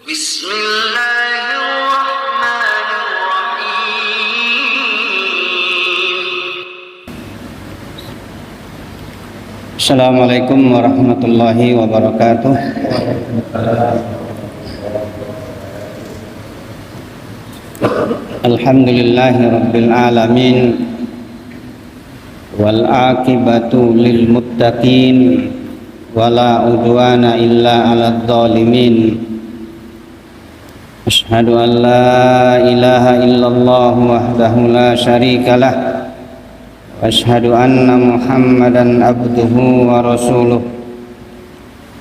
Bismillahirrahmanirrahim. Assalamualaikum warahmatullahi wabarakatuh. Alhamdulillahi rabbil alamin, wal aqibatu lil muttaqin, wala udwana illa 'alal zalimin. Asyhadu an la ilaha illallah wahdahu la syarikalah, wa asyhadu anna Muhammadan abduhu wa rasuluh.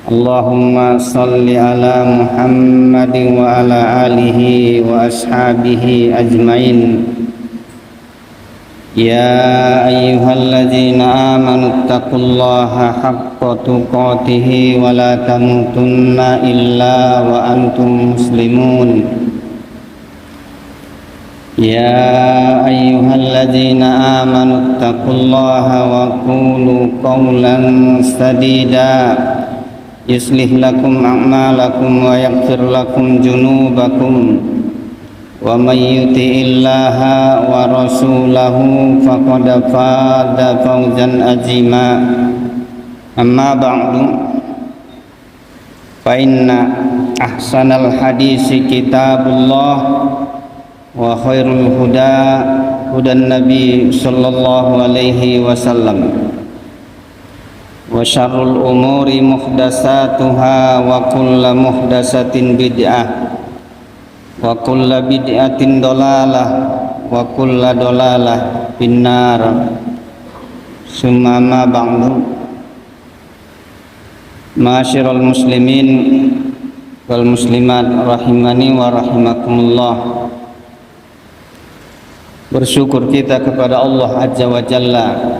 Allahumma salli ala Muhammadin wa ala alihi wa ashabihi ajmain. Ya ayyuhalladzina amanu taqullaha haqqa tuqatih wa la tamutunna illa wa antum muslimun. Ya ayyuhalladzina amanu taqullaha wa qulu qawlan sadida yuslih lakum a'malakum wa yaghfir lakum junubakum. Wa may yuti'illaha wa rasulahu faqad faza fawzan azima. Amma ba'du, fa inna ahsanal hadisi kitabullah wa khairul huda hudan nabi sallallahu alaihi wasallam, wa syarrul umuri muhdatsatuha wa kullu muhdatsatin bid'ah wa kullu bid'atin dolalah wa kullu dolalah finnar. Summa ma ba'du, ma'asyiral muslimin wal muslimat rahimani wa rahimakumullah. Bersyukur kita kepada Allah Azza wa Jalla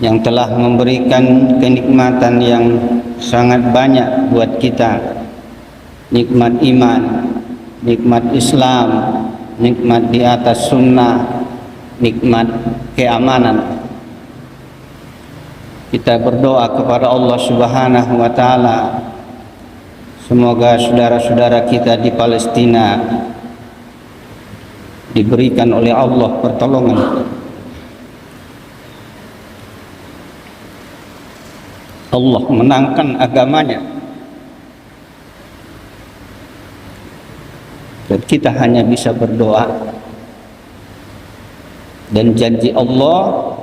yang telah memberikan kenikmatan yang sangat banyak buat kita. Nikmat iman, nikmat Islam, nikmat di atas sunnah, nikmat keamanan. Kita berdoa kepada Allah Subhanahu wa taala, semoga saudara-saudara kita di Palestina diberikan oleh Allah pertolongan. Allah menangkan agamanya. Dan kita hanya bisa berdoa. Dan janji Allah,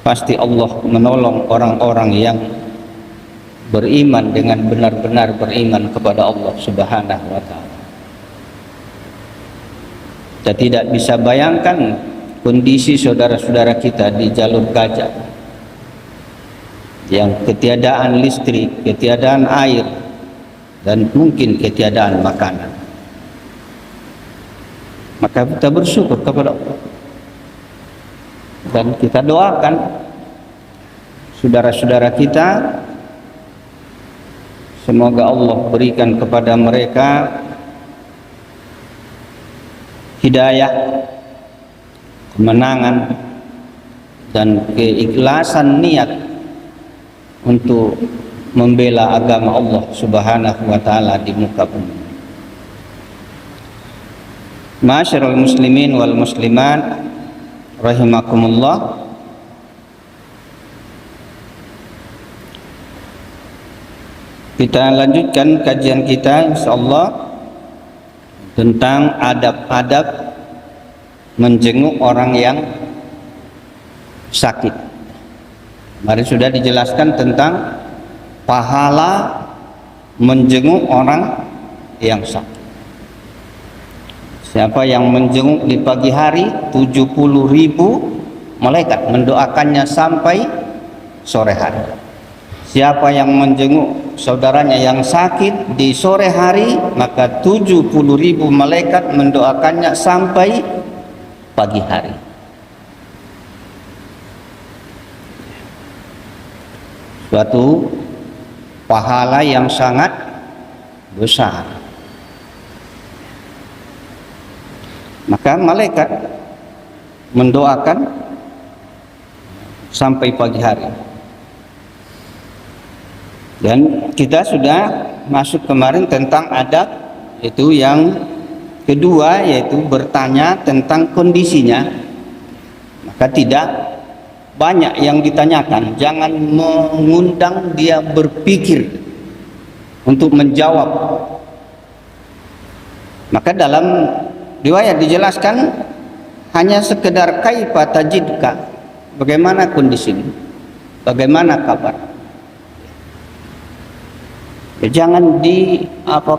pasti Allah menolong orang-orang yang beriman dengan benar-benar beriman kepada Allah Subhanahu wa taala. Kita tidak bisa bayangkan kondisi saudara-saudara kita di jalur Gaza yang ketiadaan listrik, ketiadaan air, dan mungkin ketiadaan makanan. Maka kita bersyukur kepada Allah dan kita doakan saudara-saudara kita, semoga Allah berikan kepada mereka hidayah, kemenangan, dan keikhlasan niat untuk membela agama Allah Subhanahu wa taala di muka bumi. Ma'asyiral muslimin wal muslimat rahimakumullah. Kita lanjutkan kajian kita insyaallah tentang adab-adab menjenguk orang yang sakit. Kemarin sudah dijelaskan tentang pahala menjenguk orang yang sakit. Siapa yang menjenguk di pagi hari, 70.000 malaikat mendoakannya sampai sore hari. Siapa yang menjenguk saudaranya yang sakit di sore hari, maka 70.000 malaikat mendoakannya sampai pagi hari. Suatu pahala yang sangat besar. Maka malaikat mendoakan sampai pagi hari. Dan kita sudah masuk kemarin tentang adab, itu yang kedua, yaitu bertanya tentang kondisinya. Maka tidak banyak yang ditanyakan, jangan mengundang dia berpikir untuk menjawab. Maka dalam riwayat dijelaskan hanya sekedar kaifa tajidka, bagaimana kondisimu, bagaimana kabar. Ya, jangan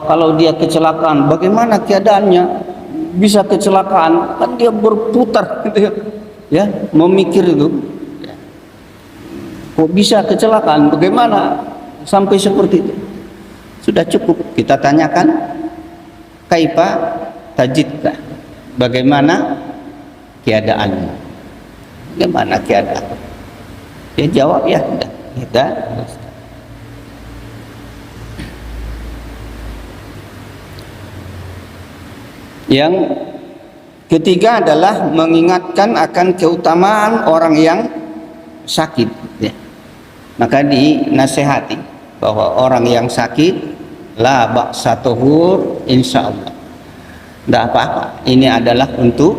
kalau dia kecelakaan, bagaimana keadaannya, bisa kecelakaan, kan dia berputar gitu ya, memikir itu. Ya. Kok bisa kecelakaan, bagaimana sampai seperti itu? Sudah cukup kita tanyakan kaifa tajidka, bagaimana keadaannya, bagaimana keadaan. Dia jawab ya, kita. Yang ketiga adalah mengingatkan akan keutamaan orang yang sakit ya. Maka dinasehati bahwa orang yang sakit la ba'sa tuhur insyaallah, tidak apa-apa, ini adalah untuk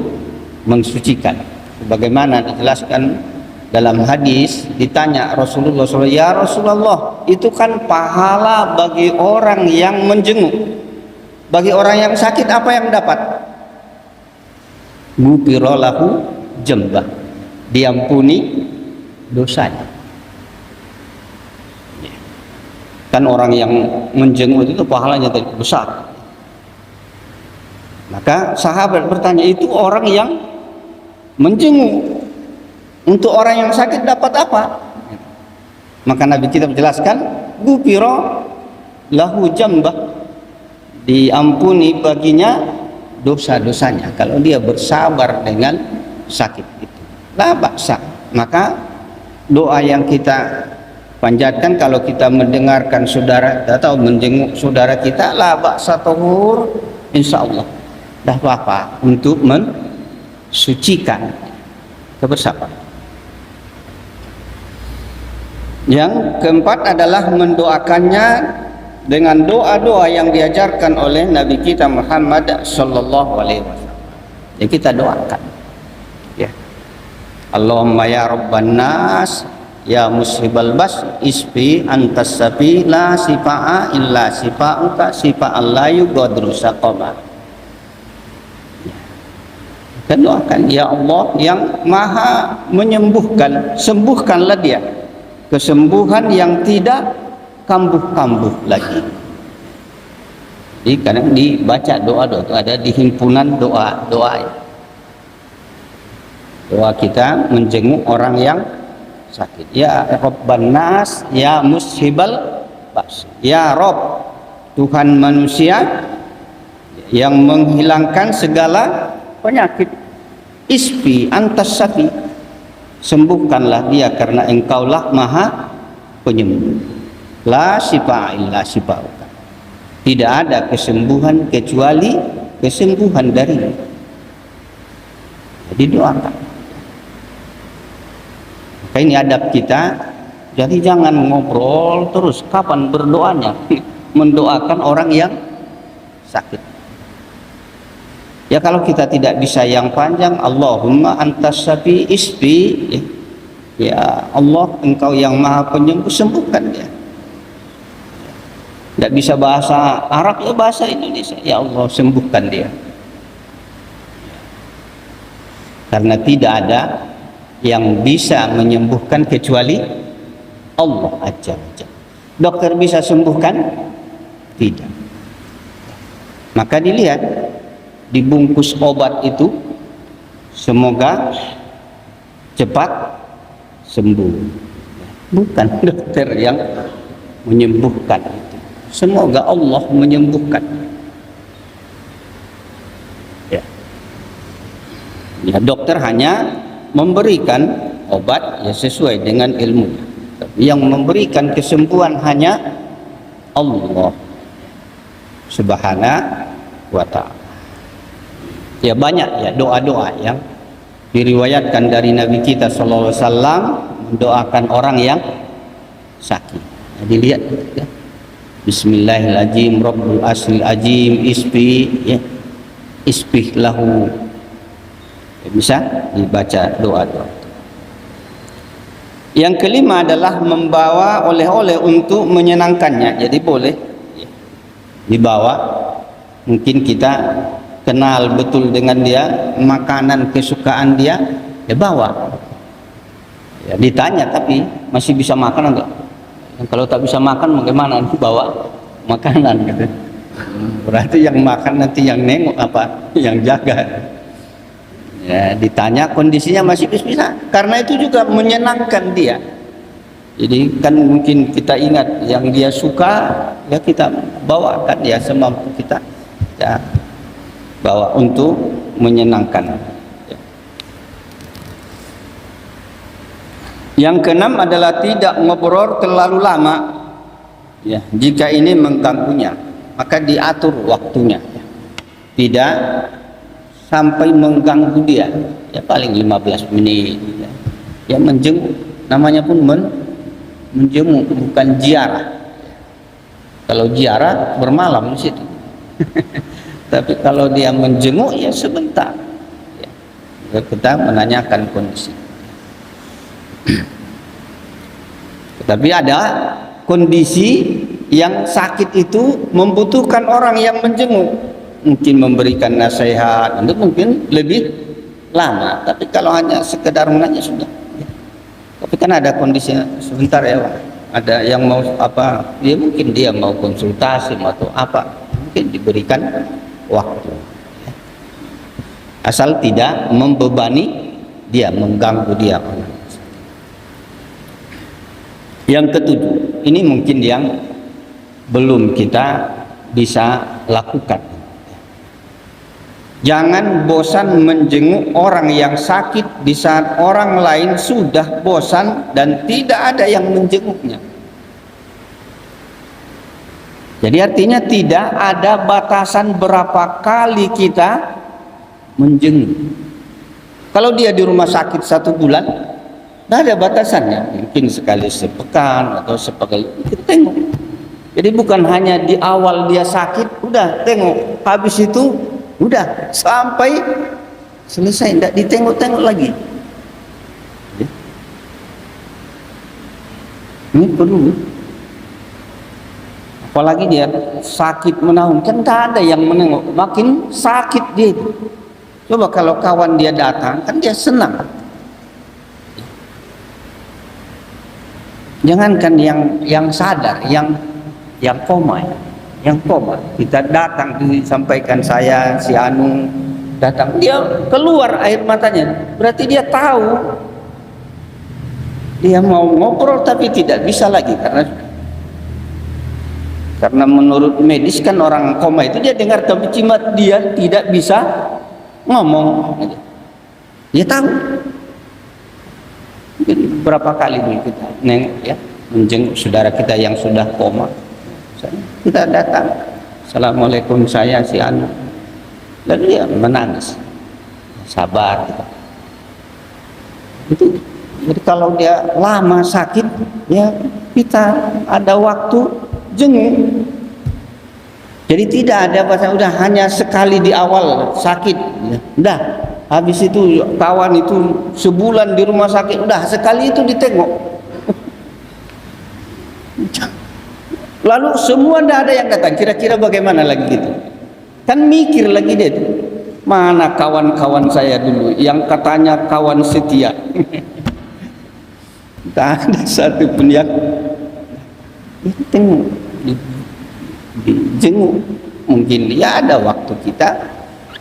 mensucikan. Bagaimana dijelaskan dalam hadis, ditanya Rasulullah SAW, ya Rasulullah, itu kan pahala bagi orang yang menjenguk. Bagi orang yang sakit apa yang dapat? Ghufira lahu jambah, diampuni dosanya. Kan orang yang menjenguk itu pahalanya besar. Maka sahabat bertanya, itu orang yang menjenguk, untuk orang yang sakit dapat apa? Maka Nabi kita menjelaskan, ghufira lahu jambah, diampuni baginya dosa-dosanya kalau dia bersabar dengan sakit itu. La ba'sa. Maka doa yang kita panjatkan kalau kita mendengarkan saudara atau menjenguk saudara kita, la ba'sa tuhur insyaallah, dah apa untuk mensucikan kebersabaran. Yang keempat adalah mendoakannya dengan doa-doa yang diajarkan oleh Nabi kita Muhammad sallallahu alaihi wasallam. Yang kita doakan ya. Allahumma ya rabban nas ya musibal bas isfi antas safi la sifa'a illa sifa'uka sifa'al la yughadiru saqama. Kita doakan, ya Allah yang maha menyembuhkan, sembuhkanlah dia kesembuhan yang tidak kambuh-kambuh lagi. Jadi kadang dibaca doa-doa itu ada di himpunan doa-doa. Doa kita menjenguk orang yang sakit. Ya Rabban nas, ya mushibal bas. Ya Rabb, Tuhan manusia yang menghilangkan segala penyakit. Isfi antas safi, sembuhkanlah dia karena engkaulah maha penyembuh. La sifa illa sifauka, tidak ada kesembuhan kecuali kesembuhan darimu. Jadi doakan. Maka ini adab kita. Jadi jangan ngobrol terus, kapan berdoanya? Mendoakan orang yang sakit. Ya kalau kita tidak bisa yang panjang, Allahumma antas safi isfi, ya Allah engkau yang maha penyembuh, sembuhkan dia. Tidak bisa bahasa Arab, ya bahasa Indonesia, ya Allah sembuhkan dia. Karena tidak ada yang bisa menyembuhkan kecuali Allah aja. Dokter bisa sembuhkan? Tidak. Maka dilihat dibungkus obat itu, semoga cepat sembuh. Bukan dokter yang menyembuhkan itu. Semoga Allah menyembuhkan. Ya. Ya, dokter hanya memberikan obat ya sesuai dengan ilmunya. Yang memberikan kesembuhan hanya Allah Subhanahu wa ta'ala. Ya banyak ya doa-doa yang diriwayatkan dari Nabi kita sallallahu alaihi wasallam mendoakan orang yang sakit. Nah, dilihat ya. Bismillahirrahmanirrahim, Rabbul Asril Azim, isfi ya. Isbih lahu. Ya, bisa dibaca doa-doa. Yang kelima adalah membawa oleh-oleh untuk menyenangkannya. Jadi boleh ya, dibawa. Mungkin kita kenal betul dengan dia, makanan kesukaan dia, ya bawa. Ya, ditanya tapi masih bisa makan enggak? Kalau tak bisa makan bagaimana? Nanti bawa makanan gitu. Berarti yang makan nanti yang nengok apa? Yang jaga. Ya, ditanya kondisinya masih bisa. Karena itu juga menyenangkan dia. Jadi kan mungkin kita ingat yang dia suka, ya kita bawakan ya semampu kita. Ya, bawa untuk menyenangkan. Yang keenam adalah tidak ngobrol terlalu lama. Ya, jika ini mengganggunya, maka diatur waktunya. Tidak sampai mengganggu dia. Ya paling 15 menit. Ya menjenguk, namanya pun menjenguk, bukan ziarah. Kalau ziarah bermalam di situ. Tapi kalau dia menjenguk ya sebentar. Ya, kita menanyakan kondisi. Tetapi ada kondisi yang sakit itu membutuhkan orang yang menjenguk, mungkin memberikan nasihat, itu mungkin lebih lama. Tapi kalau hanya sekedar menanya sudah. Tapi kan ada kondisi sebentar ya, ada yang mau apa, dia mungkin dia mau konsultasi atau apa, mungkin diberikan waktu. Asal tidak membebani dia, mengganggu dia. Yang ketujuh, ini mungkin yang belum kita bisa lakukan. Jangan bosan menjenguk orang yang sakit di saat orang lain sudah bosan dan tidak ada yang menjenguknya. Jadi artinya tidak ada batasan berapa kali kita menjenguk. Kalau dia di rumah sakit 1 bulan, tidak ada batasannya, mungkin sekali sepekan atau sekali kita tengok. Jadi bukan hanya di awal dia sakit, udah tengok, habis itu udah sampai selesai, tidak ditengok-tengok lagi. Ini perlu. Apalagi dia sakit menahun, kan tidak ada yang menengok, makin sakit dia. Coba kalau kawan dia datang, kan dia senang. Jangankan yang sadar, yang koma, yang koma. Kita datang disampaikan saya si Anu datang, dia keluar air matanya. Berarti dia tahu dia mau ngobrol tapi tidak bisa lagi karena menurut medis kan orang koma itu dia dengar tapi cuma dia tidak bisa ngomong. Dia tahu. Jadi berapa kali dulu kita nengok ya, menjenguk saudara kita yang sudah koma. Kita datang, Assalamualaikum, saya si Anu. Lalu dia menangis. Sabar kita. Itu. Jadi kalau dia lama sakit, ya kita ada waktu jenguk. Jadi tidak ada bahasa udah hanya sekali di awal sakit, ya. Udah. Habis itu kawan itu sebulan di rumah sakit, udah sekali itu ditengok. Lalu semua tidak ada yang datang. Kira-kira bagaimana lagi gitu? Kan mikir lagi dia tuh. Mana kawan-kawan saya dulu yang katanya kawan setia? Tak ada satu pun yang ditengok, dijenguk. Mungkin ya ada waktu kita.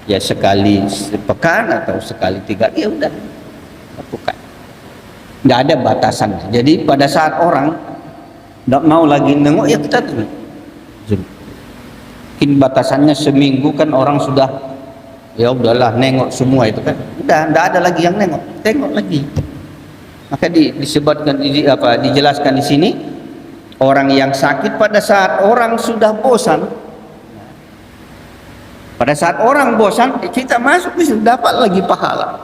Ya sekali sepekan atau sekali 3, ya udah lakukan. Nggak ada batasan. Jadi pada saat orang nggak mau lagi nengok, ya kita tengok. Mungkin batasannya seminggu kan orang sudah ya udahlah nengok semua itu kan. Udah nggak ada lagi yang nengok, tengok lagi. Maka disebutkan dijelaskan di sini orang yang sakit pada saat orang sudah bosan. Pada saat orang bosan, kita masuk bisa dapat lagi pahala.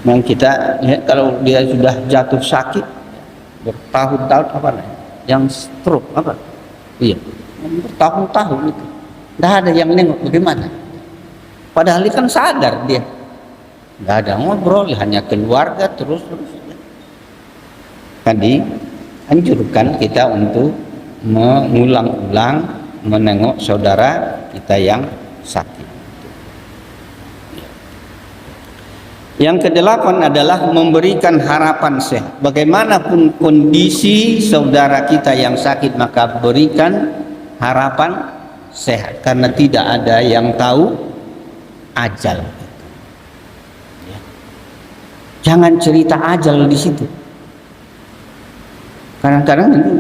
Yang kita ya, kalau dia sudah jatuh sakit bertahun-tahun apa namanya? Yang stroke apa? Iya, bertahun-tahun itu. Tidak ada yang nengok bagaimana. Padahal dia kan sadar dia. Tidak ada ngobrol, hanya keluarga terus. Tadi anjurkan kita untuk mengulang-ulang menengok saudara kita yang sakit. Yang kedelapan adalah memberikan harapan sehat. Bagaimanapun kondisi saudara kita yang sakit, maka berikan harapan sehat, karena tidak ada yang tahu ajal. Jangan cerita ajal di situ. Kadang-kadang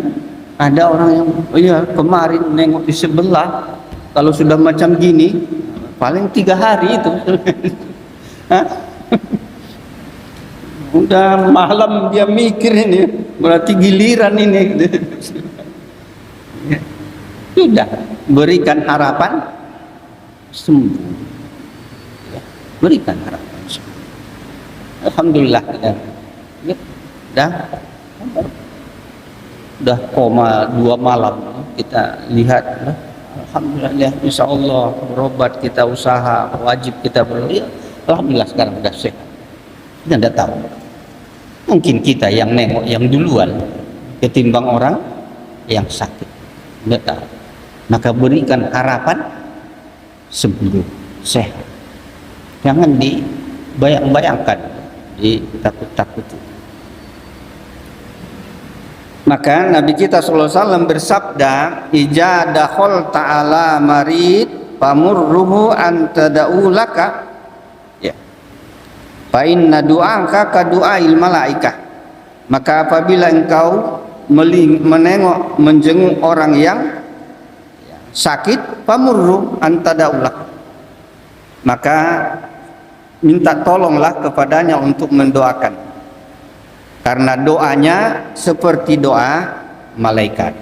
ada orang yang, oh iya kemarin nengok di sebelah, kalau sudah macam gini paling 3 hari itu. Udah malam dia mikir ini, berarti giliran ini. Sudah berikan harapan sembuh. Berikan harapan sembuh. Alhamdulillah udah koma 2 malam kita lihat. Alhamdulillah, insya Allah berobat, kita usaha, wajib kita beri. Alhamdulillah sekarang sudah sehat. Kita tidak tahu. Mungkin kita yang nengok yang duluan ketimbang orang yang sakit. Tidak tahu. Maka berikan harapan sembuh, sehat. Jangan dibayang-bayangkan, ditakut-takuti. Maka Nabi kita SAW bersabda, "Ija dakhol ta'ala marid pamurruhu antada'u laka." Ya. Fa inna du'aka ka du'ail malaikah. Maka apabila engkau menengok menjenguk orang yang sakit, pamurru antada'u laka, maka minta tolonglah kepadanya untuk mendoakan, karena doanya seperti doa malaikat.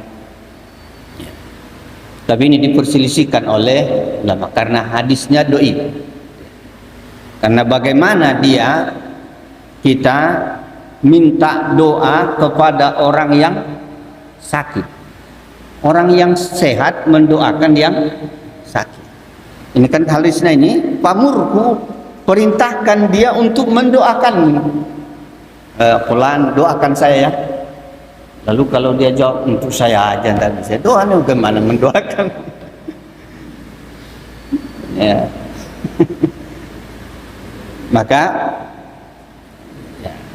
Tapi ini diperselisihkan oleh ulama karena hadisnya doi. Karena bagaimana kita minta doa kepada orang yang sakit, orang yang sehat mendoakan yang sakit. Ini kan hadisnya ini, pamurku, perintahkan dia untuk mendoakan. Fulan doakan saya ya. Lalu kalau dia jawab untuk saya aja, tidak bisa doa, bagaimana mendoakan? Ya. Maka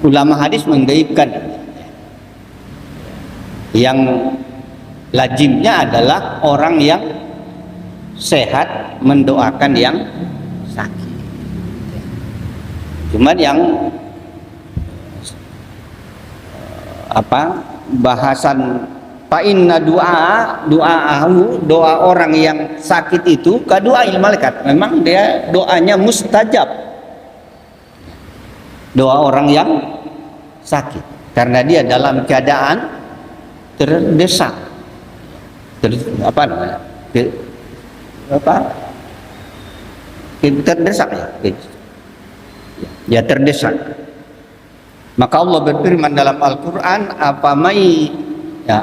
ulama hadis menggaibkan. Yang lazimnya adalah orang yang sehat mendoakan yang sakit. Cuman yang bahasan fa inna doa orang yang sakit itu ka doail malaikat. Memang dia doanya mustajab. Doa orang yang sakit karena dia dalam keadaan terdesak. Terdesak ya. Ya terdesak. Maka Allah berfirman dalam Al-Quran,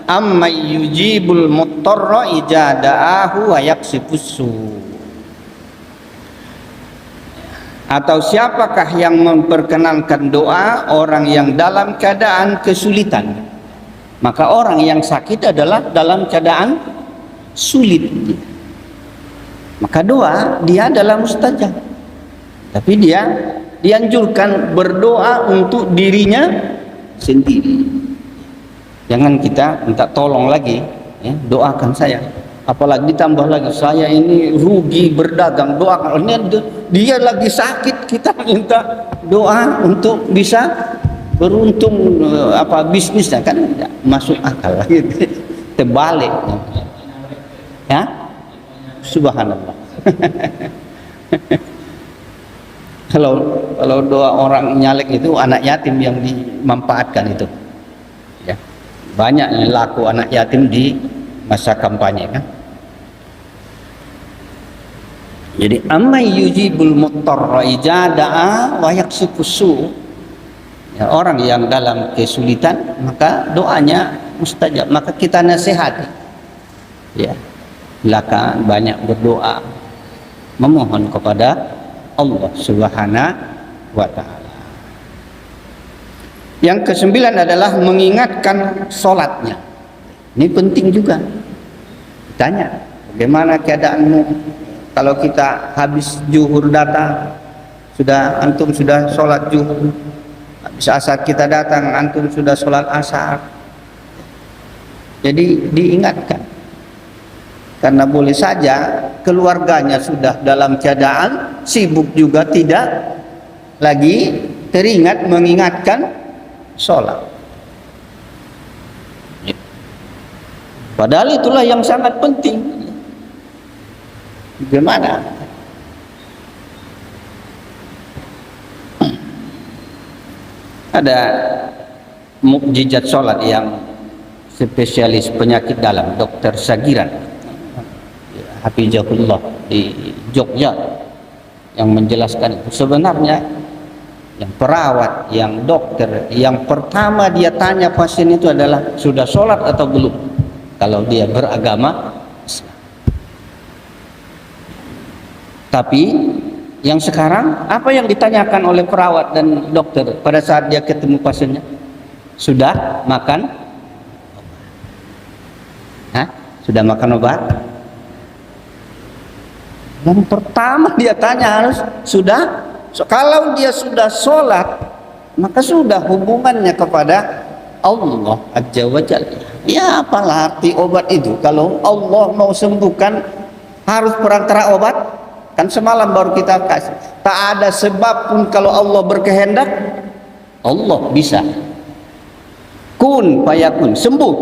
ammay yujibul muttarra idza da'ahu wa yaksifus su. Atau siapakah yang memperkenankan doa orang yang dalam keadaan kesulitan? Maka orang yang sakit adalah dalam keadaan sulit. Maka doa dia adalah mustajab. Tapi dia dianjurkan berdoa untuk dirinya sendiri. Jangan kita minta tolong lagi, ya, doakan saya. Apalagi ditambah lagi saya ini rugi berdagang, doakan. Dia lagi sakit, kita minta doa untuk bisa beruntung bisnisnya, kan tidak masuk akal lagi. Terbalik. Ya? Subhanallah. Kalau doa orang nyalek itu anak yatim yang dimanfaatkan itu, ya, banyak yang laku anak yatim di masa kampanye kan. Jadi amay yujibul muttarra idza da'a wa yaksifus su. Ya, orang yang dalam kesulitan maka doanya mustajab, maka kita nasihati, ya, silakan banyak berdoa, memohon kepada Allah Subhanahu wa Ta'ala. Yang kesembilan adalah mengingatkan sholatnya. Ini penting juga. Tanya, bagaimana keadaanmu kalau kita habis zuhur datang, antum sudah sholat zuhur, habis asar kita datang, antum sudah sholat asar. Jadi diingatkan, karena boleh saja keluarganya sudah dalam keadaan sibuk juga tidak lagi teringat mengingatkan sholat. Padahal itulah yang sangat penting. Bagaimana? Ada mukjizat sholat yang spesialis penyakit dalam, Dokter Sagiran Hafizahullah di Jogja, yang menjelaskan itu. Sebenarnya yang perawat, yang dokter, yang pertama dia tanya pasien itu adalah sudah sholat atau belum, kalau dia beragama Islam. Tapi yang sekarang apa yang ditanyakan oleh perawat dan dokter pada saat dia ketemu pasiennya? Sudah makan? Hah? Sudah makan obat? Yang pertama dia tanya harus sudah. Kalau dia sudah sholat, maka sudah hubungannya kepada Allah Azza wa Jalla. Ya, apalah arti obat itu kalau Allah mau sembuhkan harus perantara obat? Kan semalam baru kita kasih. Tak ada sebab pun kalau Allah berkehendak, Allah bisa. Kun fayakun, sembuh.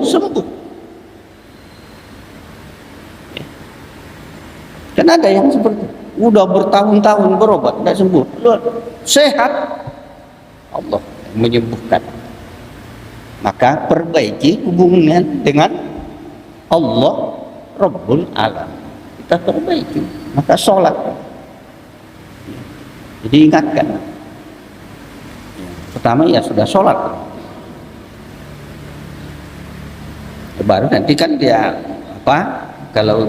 Kan ada yang seperti udah bertahun-tahun berobat tidak sembuh, sehat, Allah menyembuhkan. Maka perbaiki hubungan dengan Allah Rabbul Alam. Kita perbaiki, maka sholat. Jadi ingatkan, pertama ya sudah sholat, baru nanti kan dia apa, kalau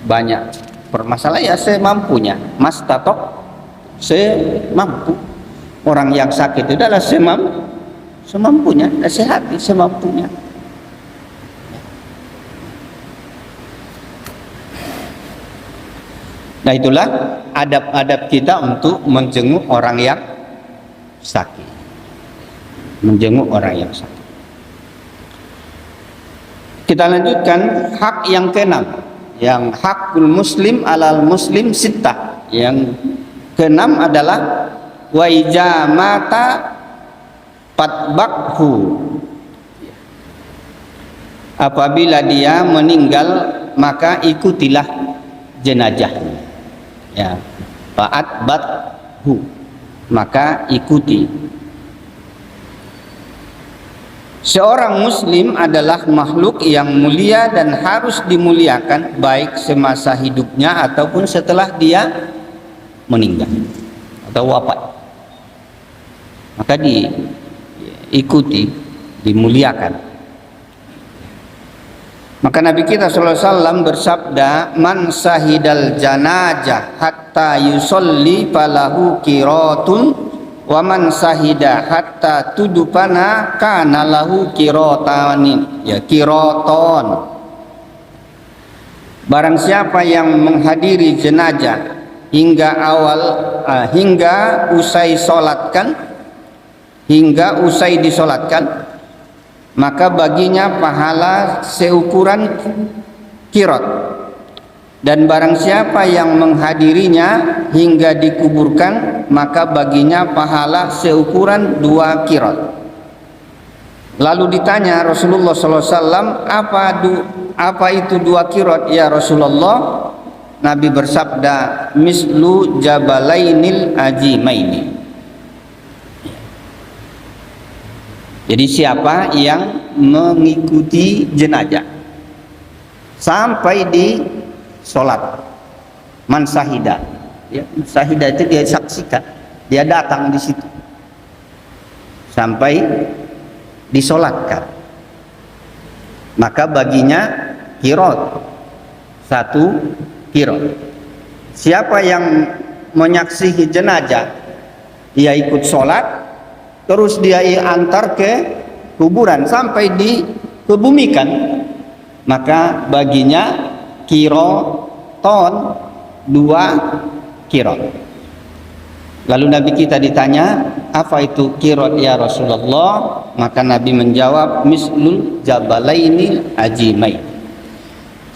banyak permasalahan ya semampunya, mas tatok semampu. Orang yang sakit itu adalah semampunya, nasihati semampunya. Nah, itulah adab-adab kita untuk menjenguk orang yang sakit. Menjenguk orang yang sakit. Kita lanjutkan hak yang keenam, yang hakul muslim alal muslim sittah. Yang keenam adalah wa iza mata fatbaqhu. Apabila dia meninggal maka ikutilah jenazahnya. Ya, fa'atbathu, maka ikuti. Seorang muslim adalah makhluk yang mulia dan harus dimuliakan baik semasa hidupnya ataupun setelah dia meninggal atau wafat. Maka diikuti, dimuliakan. Maka Nabi kita SAW bersabda, man sahidal janajah hatta yusolli falahu qiratun wa man sahida hatta tudupana kana lahu qiratanin, ya qiraton. Barang siapa yang menghadiri jenazah hingga usai disolatkan, maka baginya pahala seukuran kirot. Dan barang siapa yang menghadirinya hingga dikuburkan, maka baginya pahala seukuran 2 kirot. Lalu ditanya Rasulullah SAW, apa itu 2 kirot ya Rasulullah? Nabi bersabda, mislu jabalainil azimaini. Jadi siapa yang mengikuti jenazah sampai di sholat, man sahida, ya, sahida itu dia saksikan, dia datang di situ sampai disolatkan, maka baginya qiraat, 1 qiraat. Siapa yang menyaksihi jenazah, dia ikut sholat, terus dia antar ke kuburan sampai dikebumikan, maka baginya qiraaton, 2 qiraat. Lalu Nabi kita ditanya, apa itu qiraat ya Rasulullah? Maka Nabi menjawab, mislul jabalaini ajimai,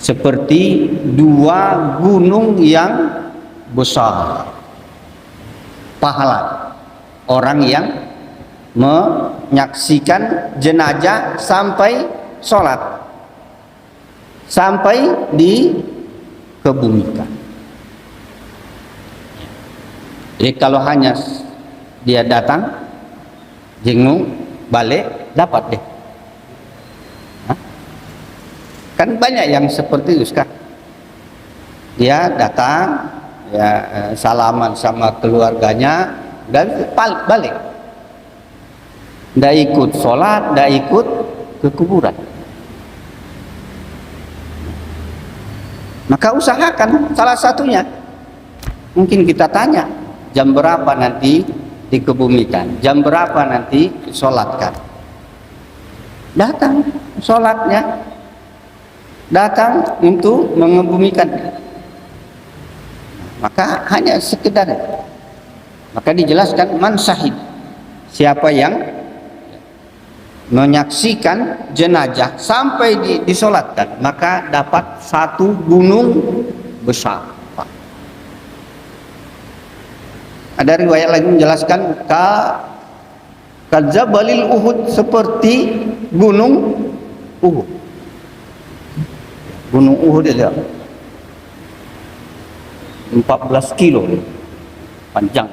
seperti 2 gunung yang besar. Pahala orang yang menyaksikan jenazah sampai sholat, sampai dikebumikan. Jadi kalau hanya dia datang, jenguk, balik, dapat deh. Hah? Kan banyak yang seperti itu sekarang. Dia datang, ya salaman sama keluarganya, dan balik. Nggak ikut sholat, nggak ikut ke kuburan. Maka usahakan salah satunya. Mungkin kita tanya, jam berapa nanti dikebumikan, jam berapa nanti sholatkan. Datang sholatnya, datang untuk mengebumikan. Maka hanya sekedar, maka dijelaskan man syahid, siapa yang menyaksikan jenazah sampai disolatkan, maka dapat 1 gunung besar. Ada riwayat lain menjelaskan Jabalil Uhud, seperti gunung Uhud. Gunung Uhud itu 14 kilo panjang,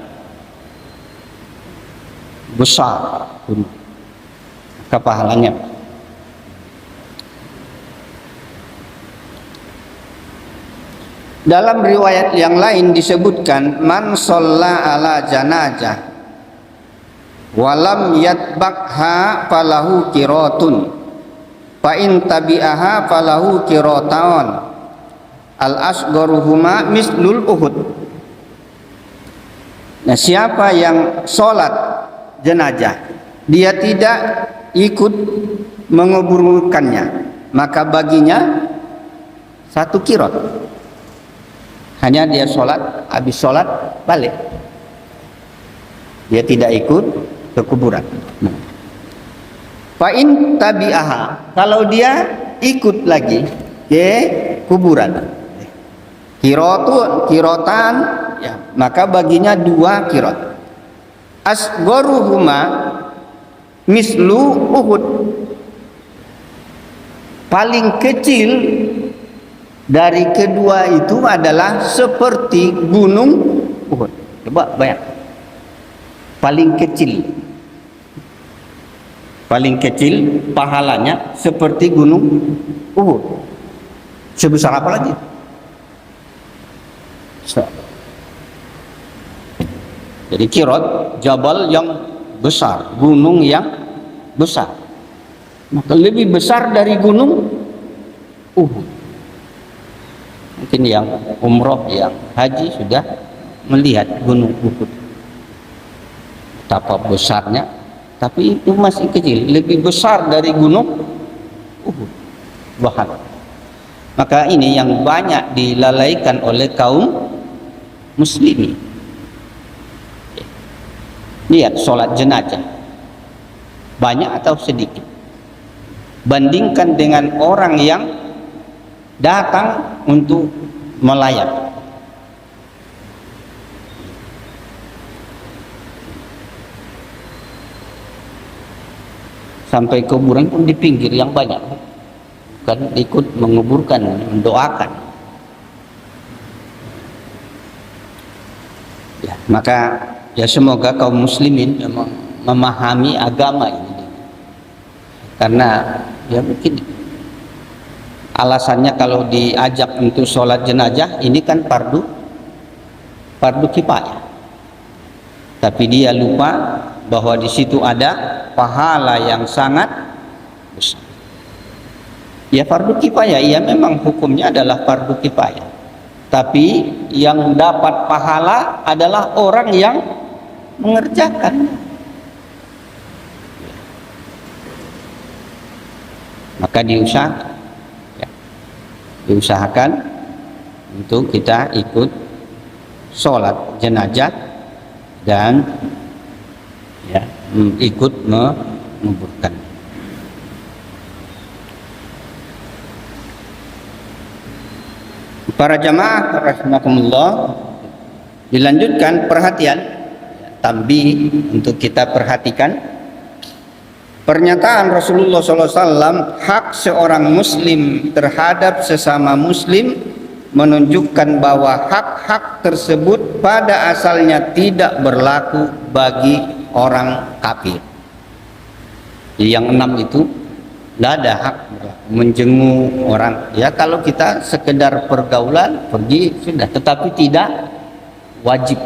besar gunung. Maka pahalanya. Dalam riwayat yang lain disebutkan, man shalla ala janazah walam yatbakha falahu qiratun, fa in tabi'aha falahu qiratan, al asgharuhuma mislul uhud. Nah, siapa yang sholat jenazah, dia tidak ikut menguburkannya, maka baginya 1 qiraat. Hanya dia sholat, habis sholat balik, dia tidak ikut ke kuburan. Fa'in tabi'aha, kalau dia ikut lagi ke kuburan, qiratan, ya, maka baginya 2 qiraat. Asgharuhuma mislu Uhud, paling kecil dari kedua itu adalah seperti gunung Uhud. Coba bayang, paling kecil pahalanya seperti gunung Uhud. Sebesar apa lagi? Jadi qiraat jabal yang besar, gunung yang besar, maka lebih besar dari gunung Uhud. Mungkin yang umroh, yang haji sudah melihat gunung Uhud, betapa besarnya, tapi itu masih kecil, lebih besar dari gunung Uhud. Bahkan, maka ini yang banyak dilalaikan oleh kaum muslimin. Lihat sholat jenazah, banyak atau sedikit, bandingkan dengan orang yang datang untuk melayat. Sampai kuburan pun di pinggir yang banyak, kan ikut menguburkan, mendoakan. Ya, maka ya semoga kaum muslimin memahami agama ini, karena ya mungkin alasannya kalau diajak untuk sholat jenazah ini kan fardu kifayah, tapi dia lupa bahwa di situ ada pahala yang sangat besar. Ya fardu kifayah, ya memang hukumnya adalah fardu kifayah. Tapi yang dapat pahala adalah orang yang mengerjakannya. Maka diusahakan untuk kita ikut sholat jenazah dan ikut menguburkan. Para jamaah rahimakumullah, dilanjutkan perhatian tambi untuk kita perhatikan pernyataan Rasulullah SAW, hak seorang muslim terhadap sesama muslim menunjukkan bahwa hak-hak tersebut pada asalnya tidak berlaku bagi orang kafir. Yang 6 itu tidak ada hak menjenguk orang. Ya kalau kita sekedar pergaulan pergi sudah, tetapi tidak wajib,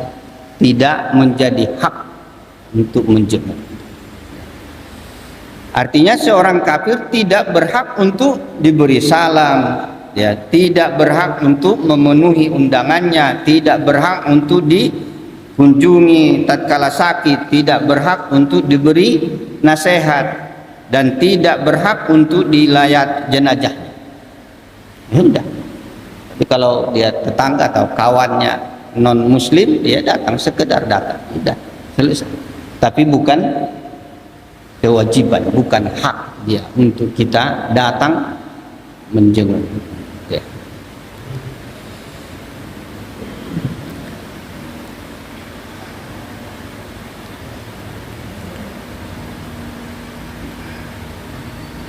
tidak menjadi hak untuk menjenguk. Artinya seorang kafir tidak berhak untuk diberi salam, ya, tidak berhak untuk memenuhi undangannya, tidak berhak untuk dikunjungi tatkala sakit, tidak berhak untuk diberi nasihat, dan tidak berhak untuk dilayat jenazahnya. Ya udah. Tapi kalau dia tetangga atau kawannya non muslim, dia datang sekedar datang, udah selesai. Tapi bukan kewajiban, bukan hak dia untuk kita datang menjenguk. Ya.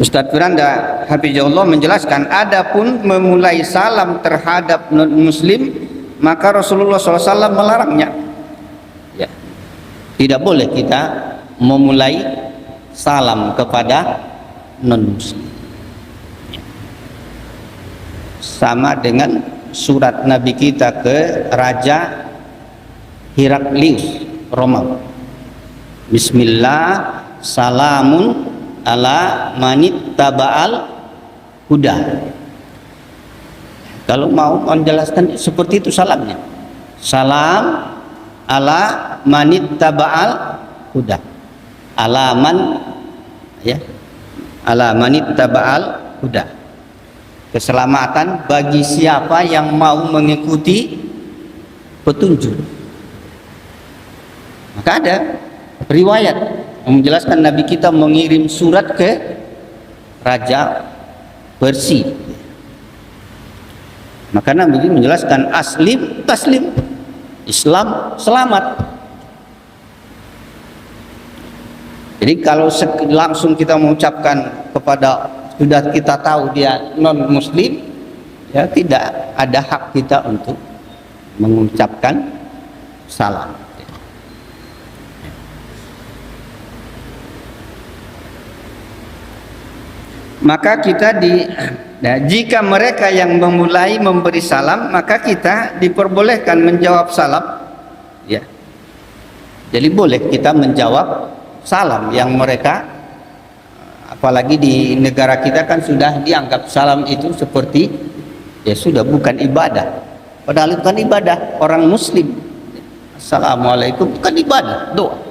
Ustadz Firanda Hafizahullah menjelaskan, adapun memulai salam terhadap non muslim maka Rasulullah SAW melarangnya. Ya. Tidak boleh kita memulai salam kepada non muslim. Sama dengan surat Nabi kita ke Raja Heraklius Romawi. Bismillah, salamun ala manit taba'al huda. Kalau mau menjelaskan seperti itu salamnya, salam ala manit taba'al huda, alaman, ya, ala manit taba'al huda, keselamatan bagi siapa yang mau mengikuti petunjuk. Maka ada riwayat menjelaskan Nabi kita mengirim surat ke Raja Persia. Maka Nabi menjelaskan aslim taslim, Islam selamat. Jadi kalau langsung kita mengucapkan kepada, sudah kita tahu dia non muslim, ya tidak ada hak kita untuk mengucapkan salam. Maka kita jika mereka yang memulai memberi salam, maka kita diperbolehkan menjawab salam, ya. Jadi boleh kita menjawab salam yang mereka, apalagi di negara kita kan sudah dianggap salam itu seperti, ya sudah bukan ibadah. Padahal itu kan ibadah orang muslim. Assalamualaikum bukan ibadah, doa.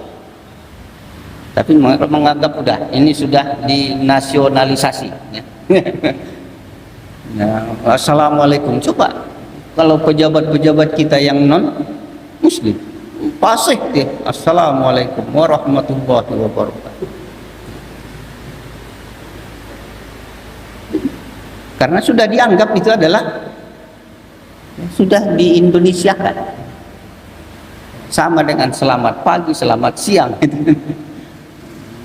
Tapi menganggap udah ini sudah dinasionalisasi, ya. Nah, assalamualaikum, coba kalau pejabat-pejabat kita yang non muslim fasih deh, assalamualaikum warahmatullahi wabarakatuh. Karena sudah dianggap itu adalah, sudah di Indonesia kan, sama dengan selamat pagi, selamat siang.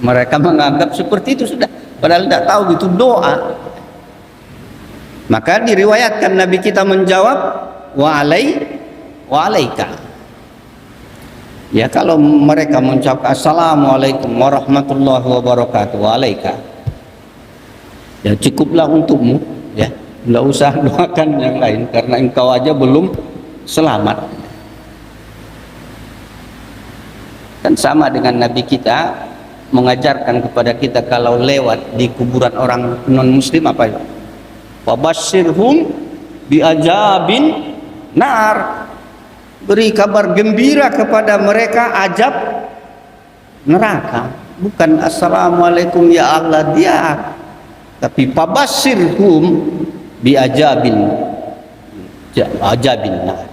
Mereka menganggap seperti itu sudah, padahal tidak tahu itu doa. Maka diriwayatkan Nabi kita menjawab wa alaika. Ya kalau mereka mengucapkan assalamualaikum warahmatullahi wabarakatuh wa alaika, ya cukuplah untukmu, ya tidak usah doakan yang lain karena engkau aja belum selamat. Kan sama dengan Nabi kita mengajarkan kepada kita kalau lewat di kuburan orang non muslim apa itu? Wabashirhum biajabin nar. Beri kabar gembira kepada mereka ajab neraka. Bukan assalamualaikum ya Allah dia, tapi pabashirhum biajabin nar.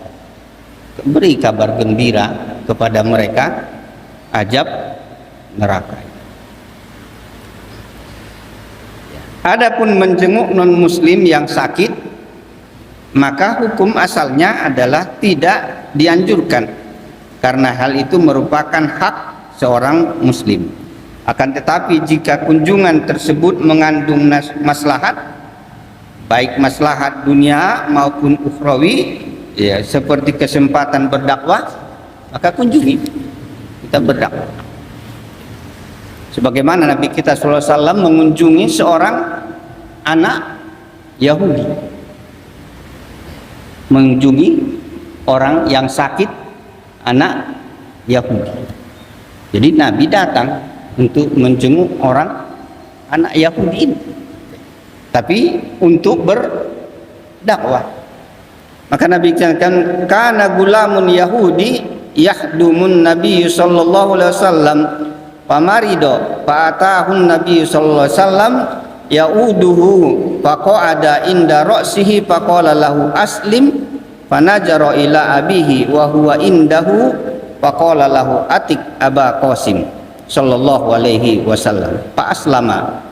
Beri kabar gembira kepada mereka ajab neraka. Adapun menjenguk non muslim yang sakit, maka hukum asalnya adalah tidak dianjurkan karena hal itu merupakan hak seorang muslim. Akan tetapi jika kunjungan tersebut mengandung maslahat, baik maslahat dunia maupun ukhrawi, ya, seperti kesempatan berdakwah, maka kunjungi, kita berdakwah. Sebagaimana Nabi kita SAW mengunjungi seorang anak Yahudi, mengunjungi orang yang sakit anak Yahudi. Jadi Nabi datang untuk menjenguk orang anak Yahudi ini, tapi untuk berdakwah. Maka Nabi katakan kana gulamun Yahudi yahdumun Nabi sallallahu alaihi wasallam famarido fa'atahun Nabi sallallahu alaihi wasallam yauduhu faqa'ada inda ra'sihi faqala lahu aslim fanajara ila abihi wa huwa indahu faqala lahu atik aba qasim sallallahu alaihi wasallam fa aslama.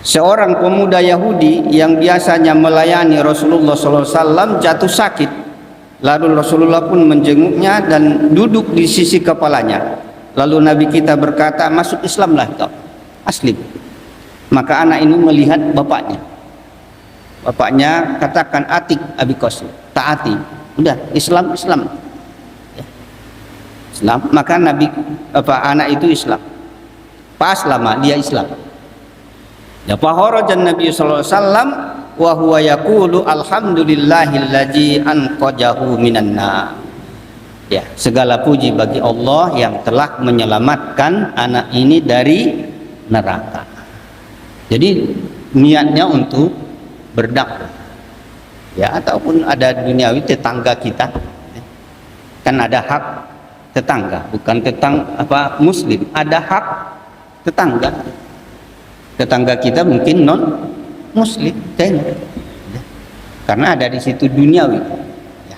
Seorang pemuda Yahudi yang biasanya melayani Rasulullah SAW jatuh sakit, lalu Rasulullah pun menjenguknya dan duduk di sisi kepalanya. Lalu Nabi kita berkata, masuk Islamlah kau, aslim. Maka anak ini melihat bapaknya. Bapaknya katakan atik abi qasim, taati, udah Islam. Islam. Maka anak itu Islam. Pas lama dia Islam. Ya faharajan Nabi sallallahu alaihi wasallam wa huwa yaqulu alhamdulillahillazi anqadhahu minan nar. Ya, segala puji bagi Allah yang telah menyelamatkan anak ini dari neraka. Jadi niatnya untuk berdakwah. Ya, ataupun ada duniawi tetangga kita. Kan ada hak tetangga, bukan muslim, ada hak tetangga. Tetangga kita mungkin non muslim, karena ada di situ duniawi,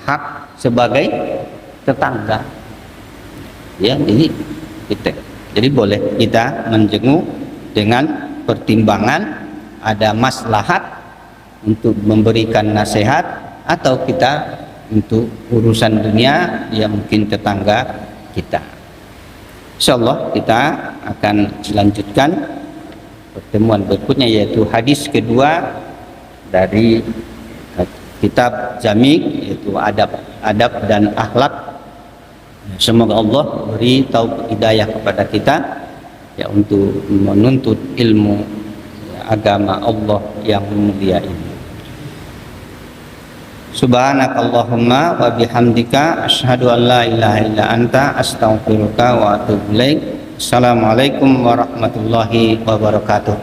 hak sebagai tetangga. Ya, jadi boleh kita menjenguk dengan pertimbangan ada maslahat untuk memberikan nasihat, atau kita untuk urusan dunia yang mungkin tetangga kita. Insyaallah kita akan lanjutkan pertemuan berikutnya, yaitu hadis kedua dari kitab Jami', yaitu adab dan akhlak. Semoga Allah beri taufik hidayah kepada kita ya untuk menuntut ilmu agama Allah yang mulia ini. Subhanakallahumma wa bihamdika asyhadu an la ilaha illa anta astaghfiruka wa atubu ilaik. Assalamualaikum warahmatullahi wabarakatuh.